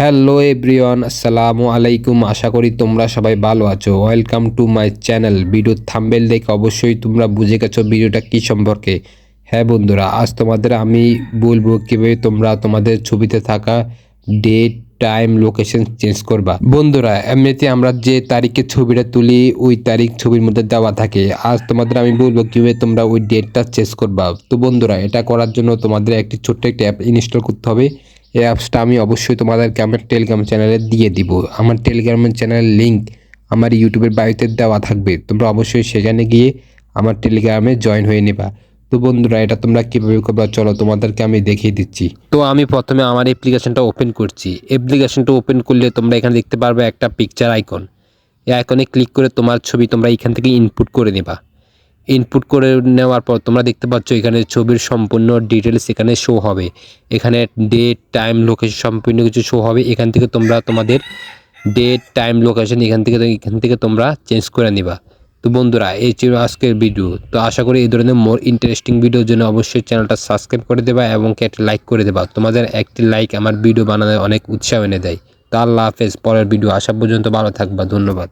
Hello everyone, আসসালামু আলাইকুম। আশা করি তোমরা সবাই ভালো আছো। Welcome to my channel. ভিডিওর থাম্বনেল দেখে অবশ্যই তোমরা বুঝে গেছো ভিডিওটা কি সম্পর্কে। হ্যাঁ বন্ধুরা, আজ তোমাদের আমি বলবো কিভাবে তোমরা তোমাদের ছবিতে থাকা ডেট, টাইম, লোকেশন চেঞ্জ করবা। বন্ধুরা, এমনিতে আমরা যে তারিখে ছবিটা তুলি ওই তারিখ ছবির মধ্যে দেওয়া থাকে। আজ তোমাদের আমি বলবো কিভাবে তোমরা ওই ডেটটা চেঞ্জ করবা। তো বন্ধুরা, এটা করার জন্য তোমাদের একটি ছোট্ট একটা অ্যাপ ইনস্টল করতে হবে। এই অ্যাপসটা আমি অবশ্যই তোমাদেরকে আমার টেলিগ্রাম চ্যানেলে দিয়ে দিব। আমার টেলিগ্রামের চ্যানেলের লিঙ্ক আমার ইউটিউবের বায়োতে দেওয়া থাকবে। তোমরা অবশ্যই সেখানে গিয়ে আমার টেলিগ্রামে জয়েন হয়ে নেবা। তো বন্ধুরা, এটা তোমরা কীভাবে করবা চলো তোমাদেরকে আমি দেখিয়ে দিচ্ছি। তো আমি প্রথমে আমার অ্যাপ্লিকেশনটা ওপেন করছি। অ্যাপ্লিকেশনটা ওপেন করলে তোমরা এখানে দেখতে পারবে একটা পিকচার আইকন। এই আইকনে ক্লিক করে তোমার ছবি তোমরা এখান থেকে ইনপুট করে নেবা। ইনপুট করে নেওয়ার পর তোমরা দেখতে পাচ্ছ এখানে ছবির সম্পূর্ণ ডিটেলস এখানে শো হবে। এখানে ডেট, টাইম, লোকেশন সম্পূর্ণ কিছু শো হবে। এখান থেকে তোমরা তোমাদের ডেট, টাইম, লোকেশন এখান থেকে তোমরা চেঞ্জ করে নিবা। তো বন্ধুরা, এই ছিল আজকের ভিডিও। তো আশা করি এই ধরনের মোর ইন্টারেস্টিং ভিডিওর জন্য অবশ্যই চ্যানেলটা সাবস্ক্রাইব করে দেবা এবং একটা লাইক করে দেবা। তোমাদের একটি লাইক আমার ভিডিও বানাতে অনেক উৎসাহ এনে দেয়। তো আল্লাহ হাফেজ। পরের ভিডিও আসা পর্যন্ত ভালো থাকবা। ধন্যবাদ।